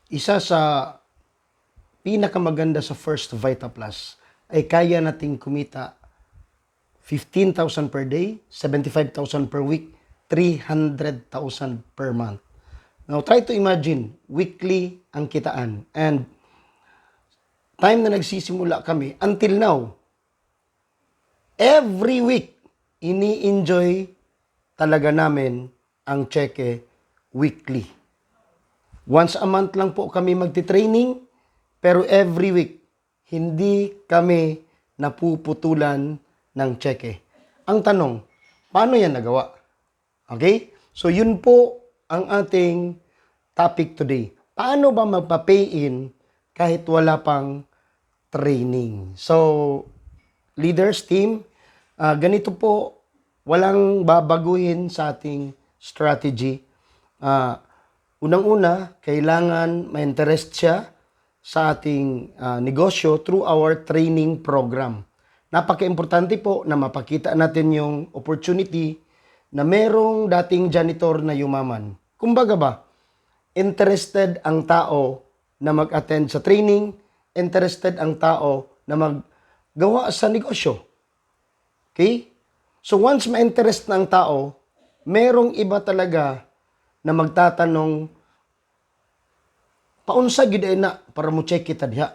Isa sa pinakamaganda sa First Vita Plus ay kaya nating kumita 15,000 per day, 75,000 per week, 300,000 per month. Now, try to imagine, weekly ang kitaan. And time na nagsisimula kami, until now, every week, ini-enjoy talaga namin ang cheque weekly. Once a month lang po kami magti-training, pero every week, hindi kami napuputulan ng cheque. Ang tanong, paano yan nagawa? Okay? So yun po ang ating topic today. Paano ba magpa-pay in kahit wala pang training? So, leaders, team, ganito po, walang babaguhin sa ating strategy. Unang-una, kailangan ma-interest siya sa ating negosyo through our training program. Napaka-importante po na mapakita natin yung opportunity na merong dating janitor na yumaman. Kumbaga ba, interested ang tao na mag-attend sa training, interested ang tao na maggawa sa negosyo. Okay? So once ma-interest na ang tao, merong iba talaga na magtatanong, paunsa gid na para mo check kita diha.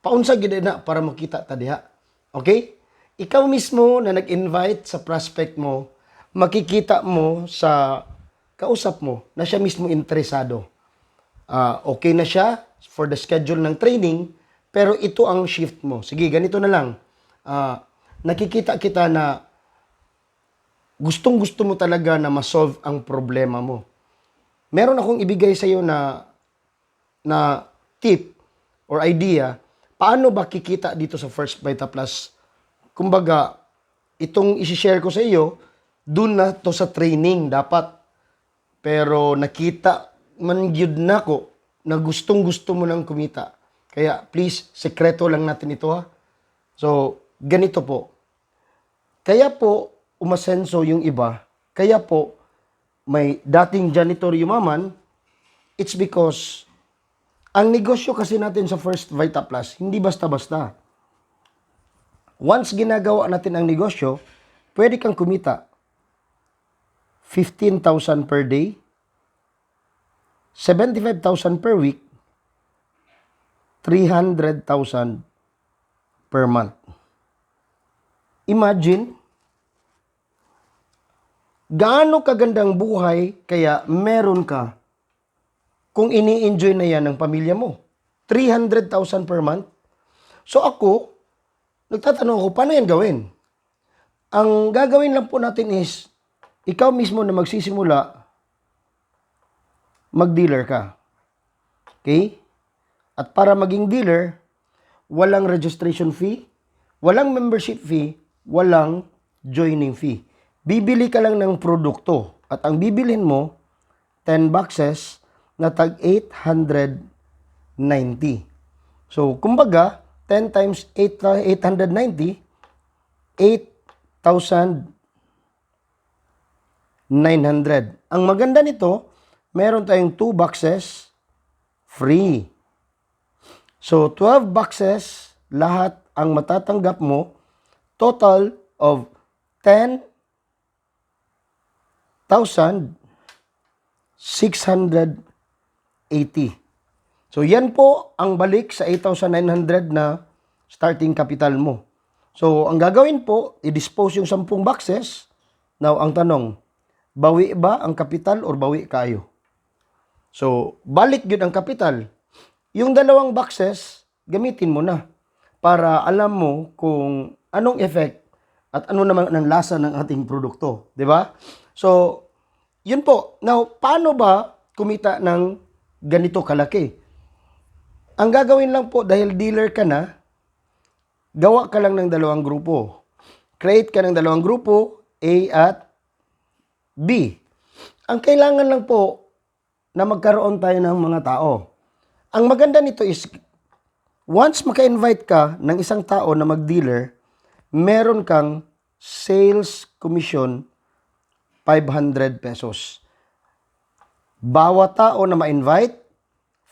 Paunsa gid na para makita ta diha. Okay? Ikaw mismo na nag-invite sa prospect mo, makikita mo sa kausap mo na siya mismo interesado. Okay na siya for the schedule ng training, pero ito ang shift mo. Sige, ganito na lang. Nakikita kita na gustong-gusto mo talaga na ma-solve ang problema mo. Meron akong ibigay sa iyo na tip or idea, paano ba kikita dito sa First Vita Plus? Kumbaga, itong isi-share ko sa iyo, dun na to sa training dapat. Pero nakita man gyud nako na gustong-gusto mo nang kumita. Kaya please, sekreto lang natin ito ha. So, ganito po. Kaya po umasenso yung iba, kaya po may dating janitor yumaman, it's because ang negosyo kasi natin sa First Vita Plus, hindi basta-basta. Once ginagawa natin ang negosyo, pwede kang kumita 15,000 per day, 75,000 per week, 300,000 per month. Imagine, gaano kagandang buhay kaya meron ka kung ini-enjoy na yan ng pamilya mo. 300,000 per month. So ako, nagtatanong ako, paano yan gawin? Ang gagawin lang po natin is, ikaw mismo na magsisimula, mag-dealer ka. Okay? At para maging dealer, walang registration fee, walang membership fee, walang joining fee. Bibili ka lang ng produkto at ang bibilhin mo, 10 boxes na tag 890. So, kumbaga, 10 times 890, 8,900. Ang maganda nito, meron tayong 2 boxes free. So, 12 boxes, lahat ang matatanggap mo, total of 10,680. So, yan po ang balik sa 8,900 na starting capital mo. So, ang gagawin po, i-dispose yung 10 boxes. Now, ang tanong, bawi ba ang capital or bawi kayo? So, balik yun ang capital. Yung 2 boxes, gamitin mo na para alam mo kung anong effect at ano naman ang lasa ng ating produkto. Di ba? So, yun po. Now, paano ba kumita ng ganito kalaki? Ang gagawin lang po, dahil dealer ka na, gawa ka lang ng 2 grupo. Create ka ng 2 grupo, A at B. Ang kailangan lang po na magkaroon tayo ng mga tao. Ang maganda nito is, once maka-invite ka ng isang tao na mag-dealer, meron kang sales commission 500 pesos. Bawat tao na ma-invite,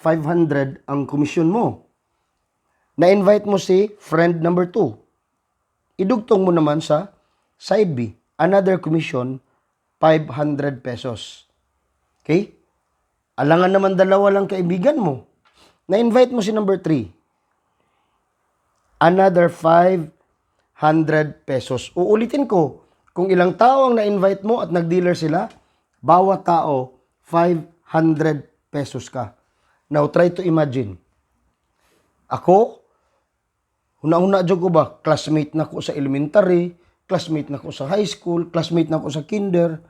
500 ang komisyon mo. Na-invite mo si friend number 2. Idugtong mo naman sa side B, another commission, 500 pesos. Okay? Alangan naman dalawa lang kaibigan mo. Na-invite mo si number 3. Another 500 pesos. Uulitin ko, kung ilang tao ang na-invite mo at nag-dealer sila, bawat tao, 500 pesos ka. Now, try to imagine. Ako, huna-huna dyan ko ba, classmate na ko sa elementary, classmate na ko sa high school, classmate na ko sa kinder,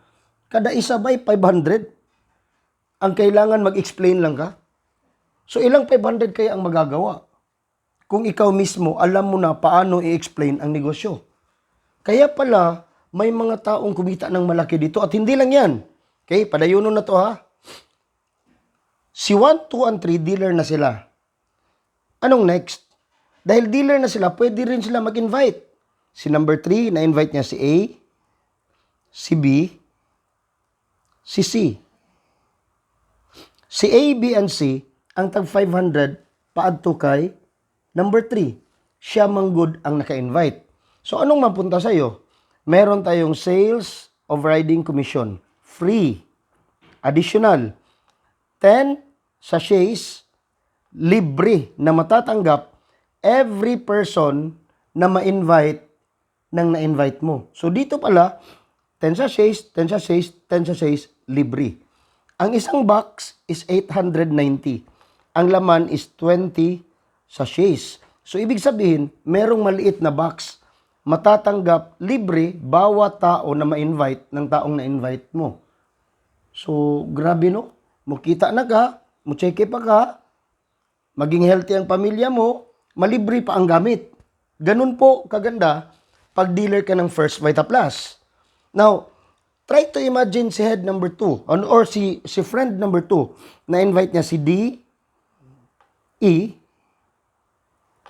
kada isa ba'y 500? Ang kailangan mag-explain lang ka? So, ilang 500 kaya ang magagawa? Kung ikaw mismo, alam mo na paano i-explain ang negosyo. Kaya pala, may mga taong kumita ng malaki dito at hindi lang yan. Okay, padayunon na to ha. Si 1, 2, and 3, dealer na sila. Anong next? Dahil dealer na sila, pwede rin sila mag-invite. Si number 3, na-invite niya si A, si B, si C. Si A, B, and C, ang tag 500, paadto kay number 3. Siya manggod ang naka-invite. So, anong mapunta sa'yo? Meron tayong sales overriding commission. Free. Additional. 10 sachets libre na matatanggap every person na ma-invite ng na-invite mo. So, dito pala, 10 sachets, 10 sachets, 10 sachets, libre. Ang isang box is 890. Ang laman is 20 sachets. So, ibig sabihin, merong maliit na box. Matatanggap libre bawat tao na ma-invite ng taong na-invite mo. So, grabe no? Mukita na ka, mucheke pa ka, maging healthy ang pamilya mo, malibre pa ang gamit. Ganun po kaganda pag dealer ka ng First Vita Plus. Now, try to imagine si head number 2 or si friend number 2 na invite niya si D, E,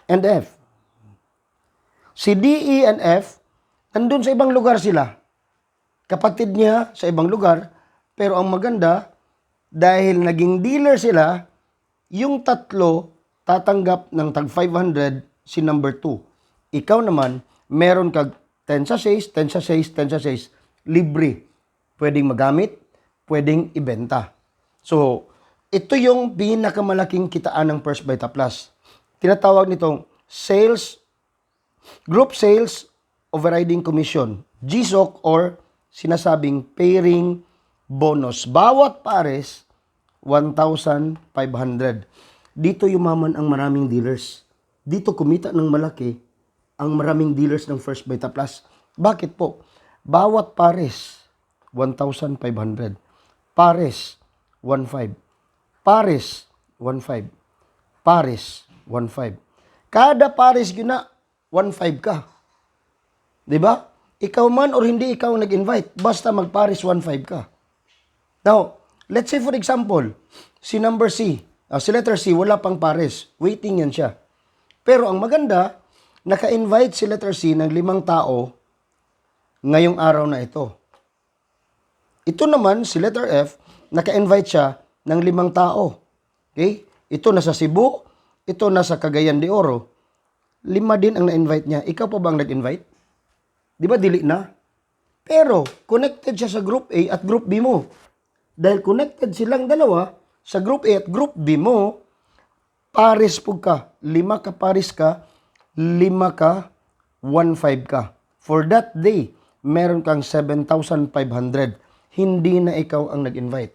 and F. Si D, E, and F, nandun sa ibang lugar sila. Kapatid niya sa ibang lugar, pero ang maganda, dahil naging dealer sila, yung tatlo tatanggap ng tag 500 si number 2. Ikaw naman, meron kag 10 sachets, 10 sachets, 10 sachets, libre. Pwedeng magamit, pwedeng ibenta. So, ito yung pinakamalaking kitaan ng First Vita Plus. Tinatawag nitong Group Sales Overriding Commission, GSOC, or sinasabing pairing bonus. Bawat pares, 1,500. Dito yumaman ang maraming dealers. Dito kumita ng malaki ang maraming dealers ng First Vita Plus. Bakit po? Bawat pares, 1,500. Pares, 1,500. Pares, 1,500. Pares, 1,500. Kada pares yun na, 1,500 ka. Diba? Ikaw man or hindi ikaw nag-invite, basta magpares 1,500 ka. Now, let's say for example, si number C, si letter C, wala pang pares. Waiting yan siya. Pero ang maganda, naka-invite si letter C ng 5 tao ngayong araw na ito. Ito naman, si letter F, naka-invite siya ng 5 tao. Okay? Ito nasa Cebu, ito nasa Cagayan de Oro. 5 din ang na-invite niya. Ikaw pa ba ang nag-invite? Di ba dili na? Pero, connected siya sa Group A at Group B mo. Dahil connected silang dalawa sa Group A at Group B mo, pares po ka. 5 ka pares ka, 5 ka, 1,500 ka. For that day, meron kang 7,500. Hindi na ikaw ang nag-invite.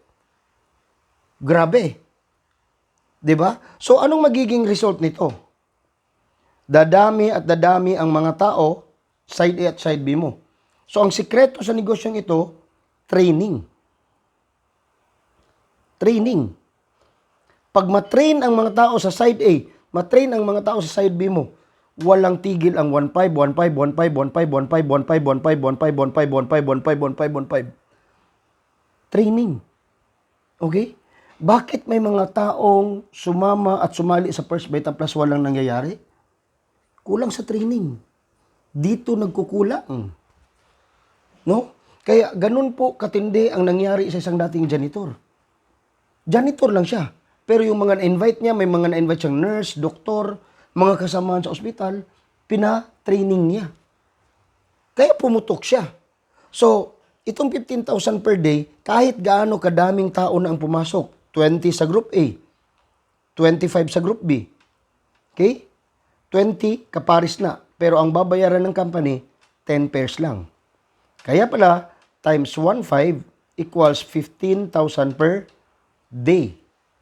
Grabe. Diba? So, anong magiging result nito? Dadami at dadami ang mga tao, side A at side B mo. So, ang sikreto sa negosyong ito, training. Training. Pag matrain ang mga tao sa side A, matrain ang mga tao sa side B mo, walang tigil ang 1,500, 1,500, 1,500, 1,500, 1,500, 1,500, 1,500, 1,500, 1,500, 1,500. Training. Okay? Bakit may mga taong sumama at sumali sa First Vita Plus walang nangyayari? Kulang sa training. Dito nagkukulang. No? Kaya ganun po katindi ang nangyari sa isang dating janitor. Janitor lang siya. Pero yung mga na-invite niya, may mga na-invite siyang nurse, doktor, mga kasamahan sa ospital, pina-training niya. Kaya pumutok siya. So, itong 15,000 per day, kahit gaano kadaming tao na ang pumasok, 20 sa group A, 25 sa group B, okay? 20 kaparis na. Pero ang babayaran ng company, 10 pairs lang. Kaya pala, times 1.5 equals 15,000 per day.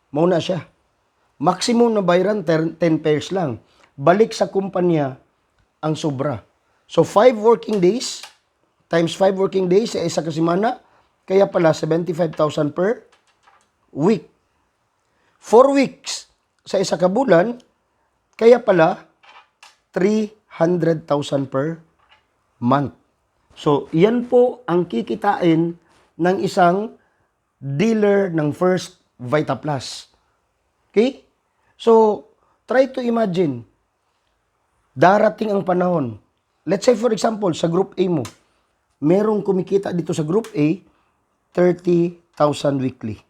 Mauna siya. Maximum na bayaran, 10 pairs lang. Balik sa kumpanya ang sobra. So, 5 working days, times 5 working days sa isa kasimana, kaya pala 75,000 per week. 4 weeks sa isa ka bulan, kaya pala 300,000 per month. So, yan po ang kikitain ng isang dealer ng First Vita Plus. Okay? So, try to imagine, darating ang panahon. Let's say for example, sa Group A mo, merong kumikita dito sa Group A, 30,000 weekly.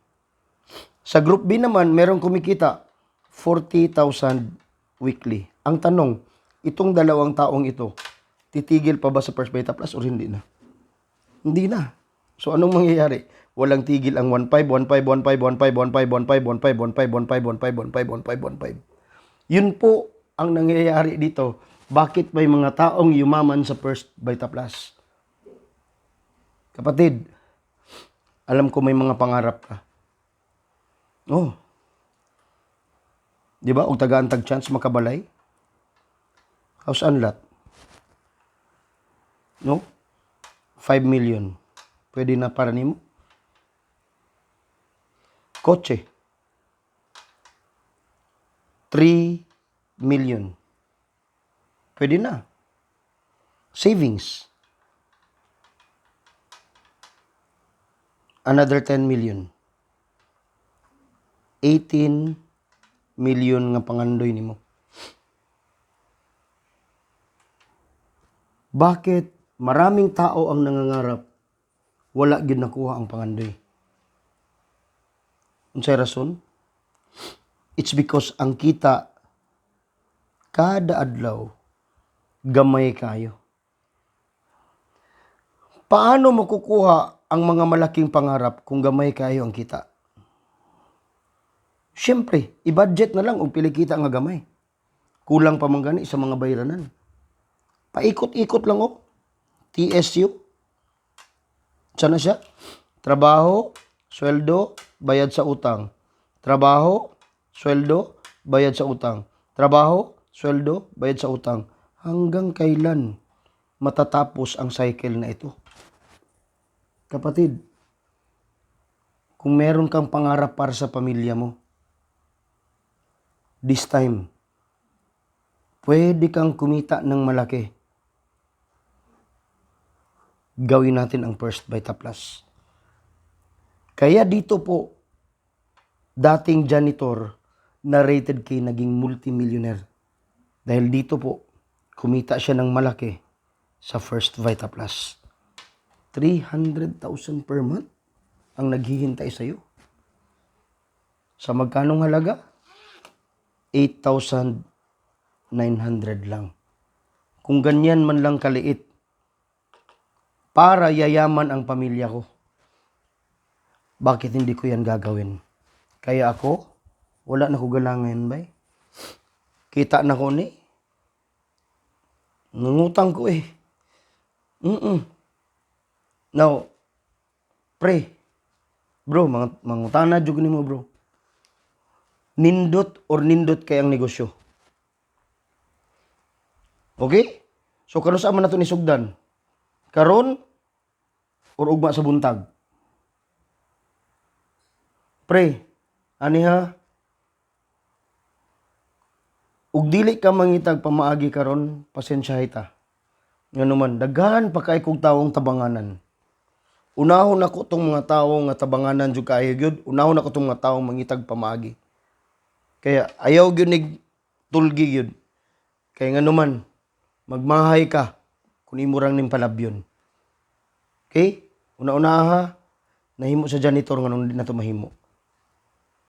Sa Group B naman, merong kumikita, 40,000 weekly. Ang tanong, itong dalawang taong ito, titigil pa ba sa First Vita Plus o hindi na? Hindi na. So, anong mangyayari? Walang tigil ang 1.5, 1.5, 1.5, 1.5, 1.5, 1.5, 1.5, 1.5, 1.5, 1.5, 1.5, 1.5. Yun po ang nangyayari dito. Bakit may mga taong yumaman sa First Vita Plus? Kapatid, alam ko may mga pangarap ka. Oh. Di ba? Og tagaan tag chance makabalay. House and lot. No? 5 million. Pwede na para nimo. Kotse. 3 million. Pwede na. Savings. Another 10 million. 18 million nga pangandoy nimo. Bakit maraming tao ang nangangarap, wala gyud nakuha ang pangandoy? Unsay rason? It's because ang kita kada adlaw gamay kayo. Paano makukuha ang mga malaking pangarap kung gamay kayo ang kita? Siyempre, i-budget na lang o pili kita nga gamay. Kulang pa man gani sa mga bayranan. Paikot-ikot lang o. TSU. Sana siya? Trabaho, sweldo, bayad sa utang. Trabaho, sweldo, bayad sa utang. Trabaho, sweldo, bayad sa utang. Hanggang kailan matatapos ang cycle na ito? Kapatid, kung meron kang pangarap para sa pamilya mo, this time, pwede kang kumita ng malaki. Gawin natin ang First Vita Plus. Kaya dito po, dating janitor na rated K naging multimillionaire. Dahil dito po, kumita siya ng malaki sa First Vita Plus. 300,000 per month ang naghihintay sa'yo. Sa magkanong halaga? 8,900 lang. Kung ganyan man lang kaliit, para yayaman ang pamilya ko, bakit hindi ko yan gagawin? Kaya ako, wala na ko galangan, bay. Kita na ko ni. Nangutang ko eh. Now, pre, bro, mangutang na jud ni mo, bro. Nindot or nindot kay ang negosyo. Okay? So karon sa man nato ni sugdan? Karon or ugma sa buntag? Pre, ani ha? Ug dili ka mangitag pamaagi karon, pasensyahay ta. Ngano man daghan pa kay kog tawong tabanganan. Unahon ako tong mga tawo nga tabanganan jud kaayo gyud. Unahon ako tong mga tawo mangitag pamaagi. Kaya ayaw gyud nig tulgi gyud. Kaya ngano man magmahay ka kun imo rang ning palabyon. Okay? Una-una ha, nahimo sa janitor nganong di na to mahimo.